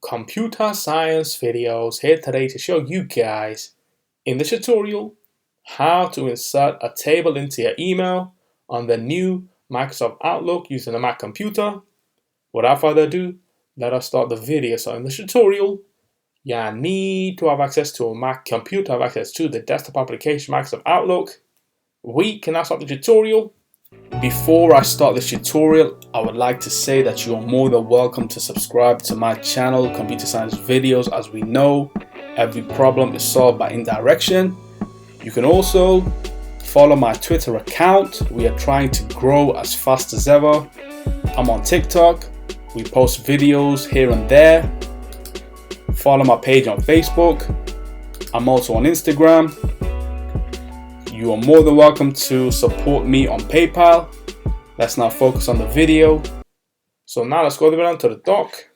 Computer Science Videos here today to show you guys in this tutorial how to insert a table into your email on the new Microsoft Outlook using a Mac computer. Without further ado, let us start the video. So in this tutorial, you need to have access to a Mac computer, have access to the desktop application Microsoft Outlook. We can now start the tutorial. Before I start this tutorial, I would like to say that you are more than welcome to subscribe to my channel, Computer Science Videos. As we know, every problem is solved by indirection. You can also follow my Twitter account. We are trying to grow as fast as ever. I'm on TikTok. We post videos here and there. Follow my page on Facebook. I'm also on Instagram. You are more than welcome to support me on PayPal. Let's now focus on the video. So now let's go down to the dock.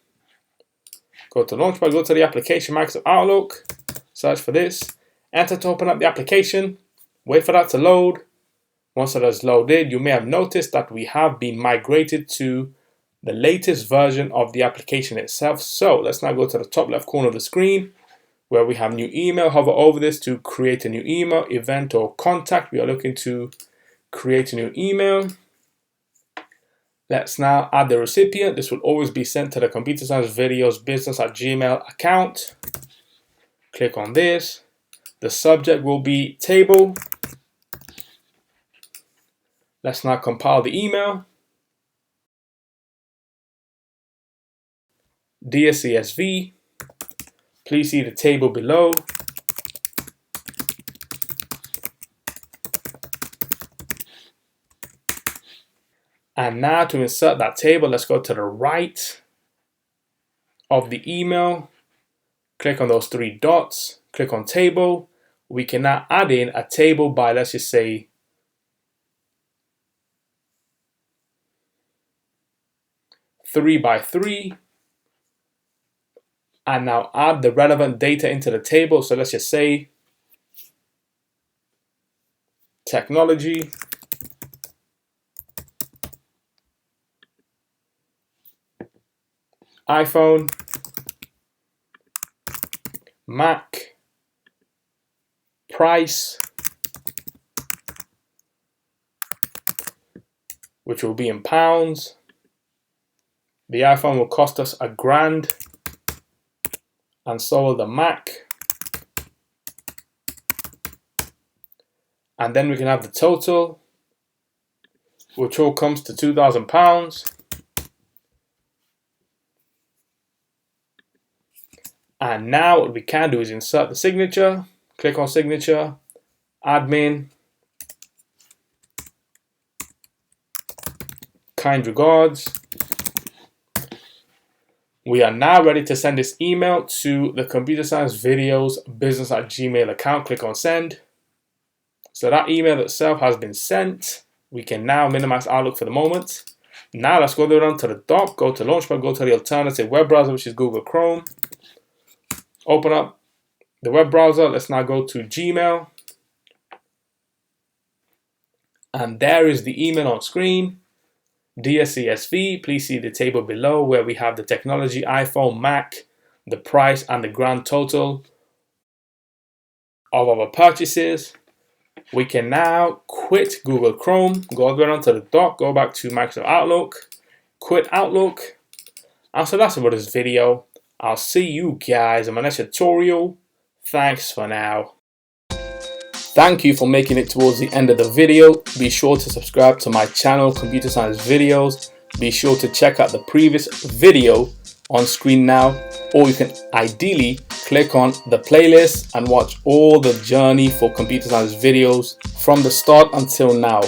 Go to Launchpad, go to the application Microsoft Outlook. Search for this. Enter to open up the application. Wait for that to load. Once it has loaded, you may have noticed that we have been migrated to the latest version of the application itself. So let's now go to the top left corner of the screen, where we have new email. Hover over this to create a new email, event, or contact. We are looking to create a new email. Let's now add the recipient. This will always be sent to the Computer Science Videos business@gmail account. Click on this. The subject will be table. Let's now compile the email. Dear CSV, please see the table below. And now to insert that table, let's go to the right of the email. Click on those three dots. Click on table. We can now add in a table by, let's just say, 3 by 3. And now add the relevant data into the table. So let's just say technology, iPhone, Mac, price, which will be in pounds. The iPhone will cost us $1,000. And so will the Mac. And then we can have the total, which all comes to £2,000. And now what we can do is insert the signature. Click on signature, admin, kind regards. We are now ready to send this email to the Computer Science Videos business@gmail account. Click on send. So that email itself has been sent. We can now minimize Outlook for the moment. Now let's go down to the dock, go to Launchpad, go to the alternative web browser, which is Google Chrome. Open up the web browser. Let's now go to Gmail. And there is the email on screen. Dear CSV, please see the table below where we have the technology, iPhone, Mac, the price, and the grand total of our purchases. We can now quit Google Chrome, go all the way down to the dock, go back to Microsoft Outlook, quit Outlook. And so that's about this video. I'll see you guys in my next tutorial. Thanks for now. Thank you for making it towards the end of the video. Be sure to subscribe to my channel, Computer Science Videos. Be sure to check out the previous video on screen now, or you can ideally click on the playlist and watch all the journey for Computer Science Videos from the start until now.